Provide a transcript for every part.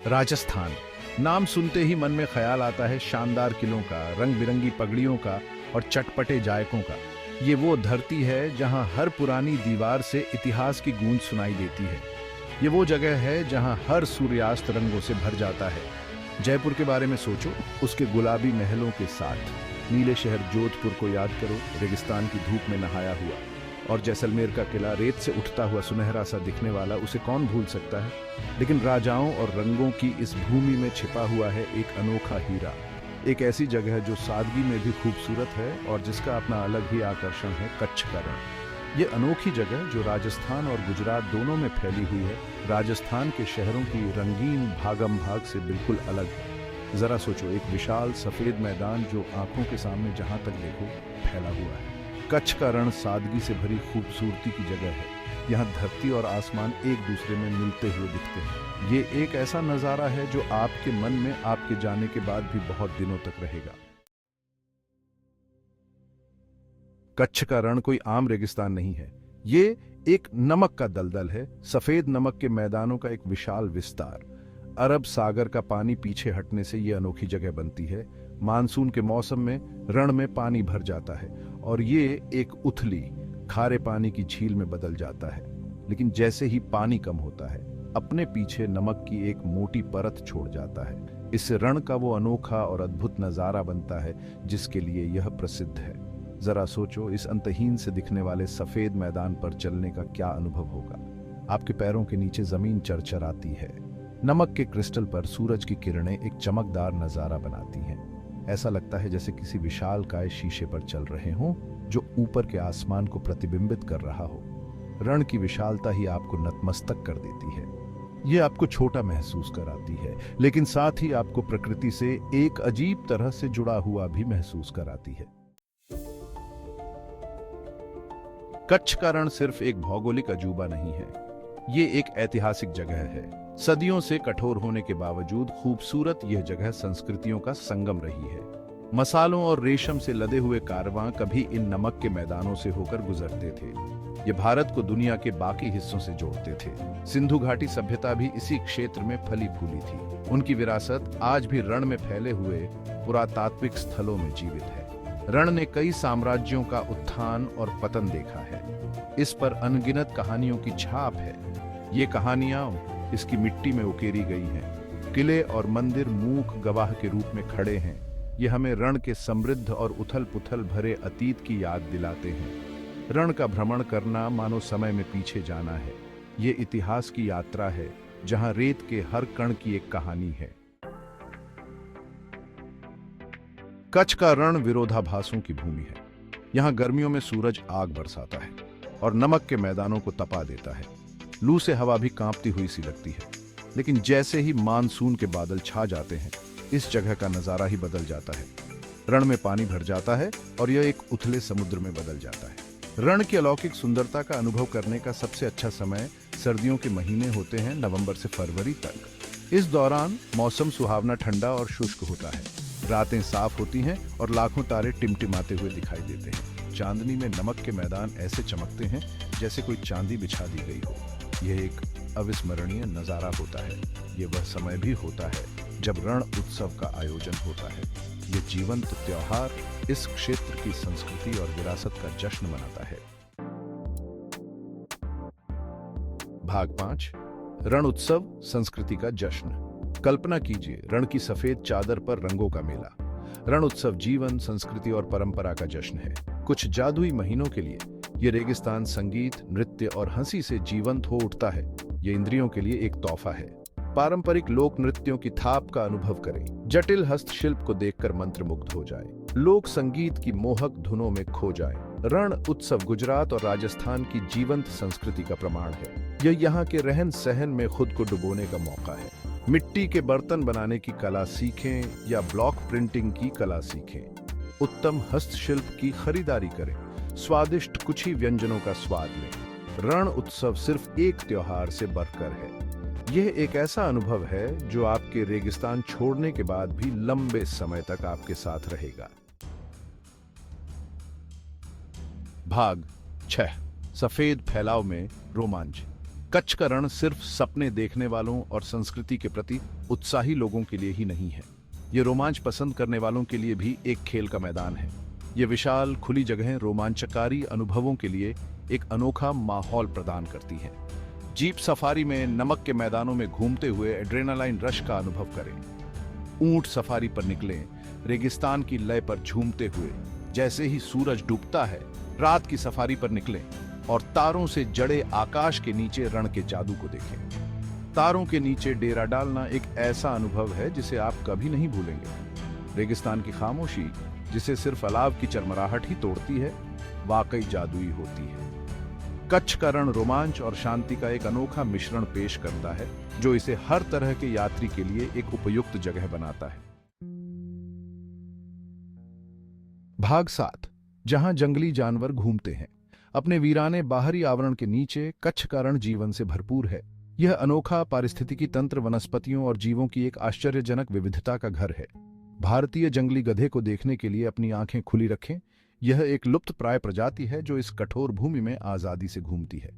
राजस्थान नाम सुनते ही मन में ख्याल आता है शानदार किलों का, रंग बिरंगी पगड़ियों का और चटपटे जायकों का। ये वो धरती है जहां हर पुरानी दीवार से इतिहास की गूंज सुनाई देती है। ये वो जगह है जहां हर सूर्यास्त रंगों से भर जाता है। जयपुर के बारे में सोचो, उसके गुलाबी महलों के साथ। नीले शहर जोधपुर को याद करो, रेगिस्तान की धूप में नहाया हुआ। और जैसलमेर का किला रेत से उठता हुआ सुनहरा सा दिखने वाला, उसे कौन भूल सकता है। लेकिन राजाओं और रंगों की इस भूमि में छिपा हुआ है एक अनोखा हीरा, एक ऐसी जगह जो सादगी में भी खूबसूरत है और जिसका अपना अलग ही आकर्षण है, कच्छ का रण। ये अनोखी जगह जो राजस्थान और गुजरात दोनों में फैली हुई है, राजस्थान के शहरों की रंगीन भागम भाग से बिल्कुल अलग है। जरा सोचो, एक विशाल सफेद मैदान जो आंखों के सामने जहां तक देखो फैला हुआ है। कच्छ का रण सादगी से भरी खूबसूरती की जगह है। यहाँ धरती और आसमान एक दूसरे में मिलते हुए दिखते हैं। ये एक ऐसा नजारा है जो आपके मन में आपके जाने के बाद भी बहुत दिनों तक रहेगा। कच्छ का रण कोई आम रेगिस्तान नहीं है। ये एक नमक का दलदल है, सफेद नमक के मैदानों का एक विशाल विस्तार। अरब सागर का पानी पीछे हटने से ये अनोखी जगह बनती है। मानसून के मौसम में रण में पानी भर जाता है और ये एक उथली खारे पानी की झील में बदल जाता है। लेकिन जैसे ही पानी कम होता है, अपने पीछे नमक की एक मोटी परत छोड़ जाता है। इससे रण का वो अनोखा और अद्भुत नजारा बनता है जिसके लिए यह प्रसिद्ध है। जरा सोचो, इस अंतहीन से दिखने वाले सफेद मैदान पर चलने का क्या अनुभव होगा। आपके पैरों के नीचे जमीन चरचराती है। नमक के क्रिस्टल पर सूरज की किरणें एक चमकदार नजारा बनाती हैं। ऐसा लगता है जैसे किसी विशालकाय शीशे पर चल रहे हों जो ऊपर के आसमान को प्रतिबिंबित कर रहा हो। रण की विशालता ही आपको नतमस्तक कर देती है। ये आपको छोटा महसूस कराती है, लेकिन साथ ही आपको प्रकृति से एक अजीब तरह से जुड़ा हुआ भी महसूस कराती है। कच्छ का रण सिर्फ एक भौगोलिक अजूबा नहीं है, ये एक ऐतिहासिक जगह है। सदियों से कठोर होने के बावजूद खूबसूरत यह जगह संस्कृतियों का संगम रही है। मसालों और रेशम से लदे हुए कारवां कभी इन नमक के मैदानों से होकर गुजरते थे। ये भारत को दुनिया के बाकी हिस्सों से जोड़ते थे। सिंधु घाटी सभ्यता भी इसी क्षेत्र में फली फूली थी। उनकी विरासत आज भी रण में फैले हुए पुरातात्विक स्थलों में जीवित है। रण ने कई साम्राज्यों का उत्थान और पतन देखा है। इस पर अनगिनत कहानियों की छाप है। ये कहानियां इसकी मिट्टी में उकेरी गई हैं। किले और मंदिर मूक गवाह के रूप में खड़े हैं। ये हमें रण के समृद्ध और उथल पुथल भरे अतीत की याद दिलाते हैं। रण का भ्रमण करना मानो समय में पीछे जाना है। ये इतिहास की यात्रा है जहां रेत के हर कण की एक कहानी है। कच्छ का रण विरोधाभासों की भूमि है। यहाँ गर्मियों में सूरज आग बरसाता है और नमक के मैदानों को तपा देता है। लू से हवा भी कांपती हुई सी लगती है। लेकिन जैसे ही मानसून के बादल छा जाते हैं, इस जगह का नजारा ही बदल जाता है। रण में पानी भर जाता है और यह एक उथले समुद्र में बदल जाता है। रण की अलौकिक सुंदरता का अनुभव करने का सबसे अच्छा समय सर्दियों के महीने होते हैं, नवंबर से फरवरी तक। इस दौरान मौसम सुहावना, ठंडा और शुष्क होता है। रातें साफ होती हैं और लाखों तारे टिमटिमाते हुए दिखाई देते हैं। चांदनी में नमक के मैदान ऐसे चमकते हैं जैसे कोई चांदी बिछा दी गई हो। यह एक अविस्मरणीय नजारा होता है। ये वह समय भी होता है जब रण उत्सव का आयोजन होता है। ये जीवंत त्योहार इस क्षेत्र की संस्कृति और विरासत का जश्न मनाता है। भाग 5, रण उत्सव, संस्कृति का जश्न। कल्पना कीजिए, रण की सफेद चादर पर रंगों का मेला। रण उत्सव जीवन, संस्कृति और परंपरा का जश्न है। कुछ जादुई महीनों के लिए ये रेगिस्तान संगीत, नृत्य और हंसी से जीवंत हो उठता है। ये इंद्रियों के लिए एक तोहफा है। पारंपरिक लोक नृत्यों की थाप का अनुभव करें। जटिल हस्तशिल्प को देखकर मंत्रमुग्ध हो जाए। लोक संगीत की मोहक धुनों में खो जाए। रण उत्सव गुजरात और राजस्थान की जीवंत संस्कृति का प्रमाण है। यह यहाँ के रहन सहन में खुद को डुबोने का मौका है। मिट्टी के बर्तन बनाने की कला सीखें या ब्लॉक प्रिंटिंग की कला सीखें। उत्तम हस्तशिल्प की खरीदारी करें। स्वादिष्ट कुछ ही व्यंजनों का स्वाद लें। रण उत्सव सिर्फ एक त्योहार से बढ़कर है। यह एक ऐसा अनुभव है जो आपके रेगिस्तान छोड़ने के बाद भी लंबे समय तक आपके साथ रहेगा। भाग 6, सफेद फैलाव में रोमांच। कच्छ का रण सिर्फ सपने देखने वालों और संस्कृति के प्रति उत्साही लोगों के लिए ही नहीं है, ये रोमांच पसंद करने वालों के लिए भी एक खेल का मैदान है। ये विशाल खुली जगहें रोमांचकारी अनुभवों के लिए एक अनोखा माहौल प्रदान करती हैं। जीप सफारी में नमक के मैदानों में घूमते हुए एड्रेनालाइन रश का अनुभव करें। ऊंट सफारी पर निकलें, रेगिस्तान की लय पर झूमते हुए। जैसे ही सूरज डूबता है, रात की सफारी पर निकलें और तारों से जड़े आकाश के नीचे रण के जादू को देखें। तारों के नीचे डेरा डालना एक ऐसा अनुभव है जिसे आप कभी नहीं भूलेंगे। रेगिस्तान की खामोशी, जिसे सिर्फ अलाव की चरमराहट ही तोड़ती है, वाकई जादुई होती है। कच्छ का रण रोमांच और शांति का एक अनोखा मिश्रण पेश करता है, जो इसे हर तरह के यात्री के लिए एक उपयुक्त जगह बनाता है। भाग 7, जहां जंगली जानवर घूमते हैं। अपने वीराने बाहरी आवरण के नीचे कच्छ का रण जीवन से भरपूर है। यह अनोखा पारिस्थितिकी तंत्र वनस्पतियों और जीवों की एक आश्चर्यजनक विविधता का घर है। भारतीय जंगली गधे को देखने के लिए अपनी आंखें खुली रखें। यह एक लुप्तप्राय प्रजाति है जो इस कठोर भूमि में आजादी से घूमती है।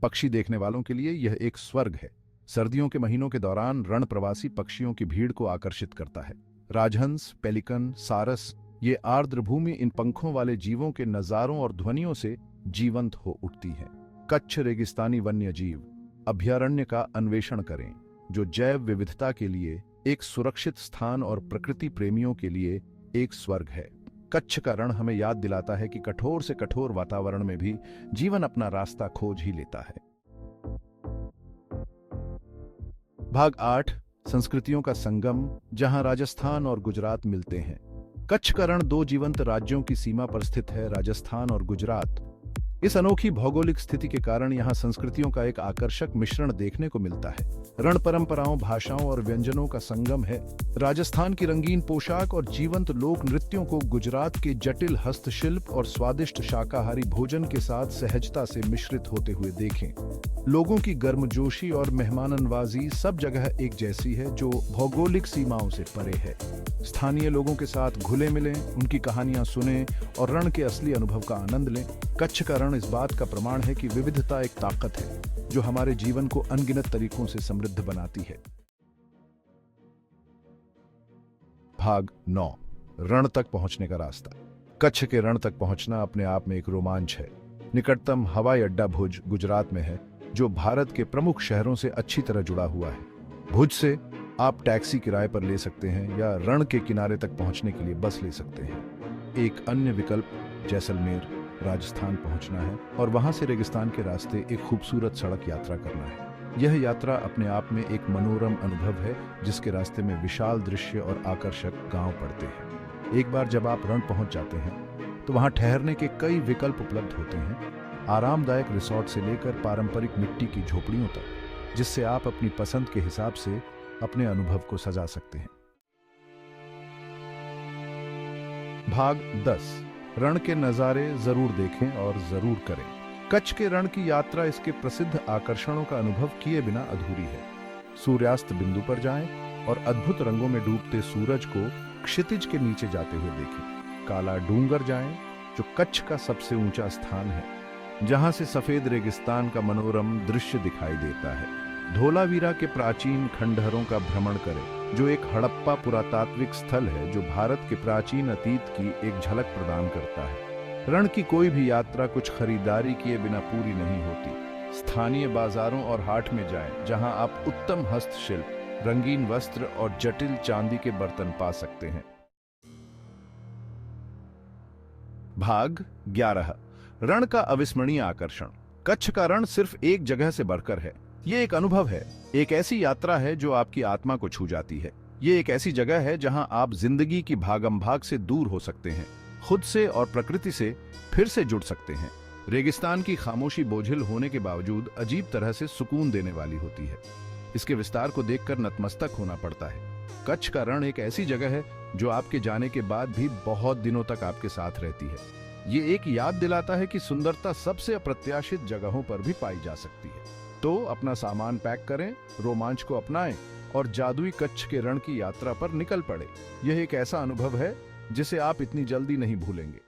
पक्षी देखने वालों के लिए यह एक स्वर्ग है। सर्दियों के महीनों के दौरान रण प्रवासी पक्षियों की भीड़ को आकर्षित करता है। राजहंस, पेलिकन, सारस, ये आर्द्र भूमि इन पंखों वाले जीवों के नजारों और ध्वनियों से जीवंत हो उठती है। कच्छ रेगिस्तानी वन्य जीव अभयारण्य का अन्वेषण करें, जो जैव विविधता के लिए एक सुरक्षित स्थान और प्रकृति प्रेमियों के लिए एक स्वर्ग है। कच्छ का रण हमें याद दिलाता है कि कठोर से कठोर वातावरण में भी जीवन अपना रास्ता खोज ही लेता है। भाग 8, संस्कृतियों का संगम, जहां राजस्थान और गुजरात मिलते हैं। कच्छ का रण 2 जीवंत राज्यों की सीमा पर स्थित है, राजस्थान और गुजरात। इस अनोखी भौगोलिक स्थिति के कारण यहाँ संस्कृतियों का एक आकर्षक मिश्रण देखने को मिलता है। रण परंपराओं, भाषाओं और व्यंजनों का संगम है। राजस्थान की रंगीन पोशाक और जीवंत लोक नृत्यों को गुजरात के जटिल हस्तशिल्प और स्वादिष्ट शाकाहारी भोजन के साथ सहजता से मिश्रित होते हुए देखें। लोगों की गर्मजोशी और मेहमाननवाजी सब जगह एक जैसी है, जो भौगोलिक सीमाओं से परे है। स्थानीय लोगों के साथ घुले मिलें, उनकी कहानियां सुनें और रण के असली अनुभव का आनंद लें। कच्छ का रण इस बात का प्रमाण है कि विविधता एक ताकत है, जो हमारे जीवन को अनगिनत तरीकों से समृद्ध बनाती है। भाग 9, रण तक पहुंचने का रास्ता। कच्छ के रण तक पहुंचना अपने आप में एक रोमांच है। निकटतम हवाई अड्डा भुज गुजरात में है, जो भारत के प्रमुख शहरों से अच्छी तरह जुड़ा हुआ है। भुज से आप टैक्सी किराए पर ले सकते हैं या रण के किनारे तक पहुंचने के लिए बस ले सकते हैं। एक अन्य विकल्प जैसलमेर, राजस्थान पहुंचना है और वहां से रेगिस्तान के रास्ते एक खूबसूरत सड़क यात्रा करना है। यह यात्रा अपने आप में एक मनोरम अनुभव है, जिसके रास्ते में विशाल दृश्य और आकर्षक गांव पड़ते हैं। एक बार जब आप रण पहुंच जाते हैं तो वहां ठहरने के कई विकल्प उपलब्ध होते हैं, आरामदायक रिसोर्ट से लेकर पारंपरिक मिट्टी की झोपड़ियों तक, जिससे आप अपनी पसंद के हिसाब से अपने अनुभव को सजा सकते हैं। भाग 10, रण के नज़ारे जरूर देखें और जरूर करें। कच्छ के रण की यात्रा इसके प्रसिद्ध आकर्षणों का अनुभव किए बिना अधूरी है। सूर्यास्त बिंदु पर जाएं और अद्भुत रंगों में डूबते सूरज को क्षितिज के नीचे जाते हुए देखें। काला डूंगर जाएं, जो कच्छ का सबसे ऊंचा स्थान है, जहां से सफेद रेगिस्तान का मनोरम दृश्य दिखाई देता है। धोलावीरा के प्राचीन खंडहरों का भ्रमण करें, जो एक हड़प्पा पुरातात्विक स्थल है, जो भारत के प्राचीन अतीत की एक झलक प्रदान करता है। रण की कोई भी यात्रा कुछ खरीदारी किए बिना पूरी नहीं होती। स्थानीय बाजारों और हाट में जाएं, जहां आप उत्तम हस्तशिल्प, रंगीन वस्त्र और जटिल चांदी के बर्तन पा सकते हैं। भाग 11, रण का अविस्मरणीय आकर्षण। कच्छ का रण सिर्फ एक जगह से बढ़कर है। ये एक अनुभव है, एक ऐसी यात्रा है जो आपकी आत्मा को छू जाती है। ये एक ऐसी जगह है जहां आप जिंदगी की भागम भाग से दूर हो सकते हैं, खुद से और प्रकृति से फिर से जुड़ सकते हैं। रेगिस्तान की खामोशी बोझिल होने के बावजूद अजीब तरह से सुकून देने वाली होती है। इसके विस्तार को देखकर नतमस्तक होना पड़ता है। कच्छ का रण एक ऐसी जगह है जो आपके जाने के बाद भी बहुत दिनों तक आपके साथ रहती है। ये एक याद दिलाता है कि सुंदरता सबसे अप्रत्याशित जगहों पर भी पाई जा सकती है। तो अपना सामान पैक करें, रोमांच को अपनाएं और जादुई कच्छ के रण की यात्रा पर निकल पड़े। यह एक ऐसा अनुभव है जिसे आप इतनी जल्दी नहीं भूलेंगे।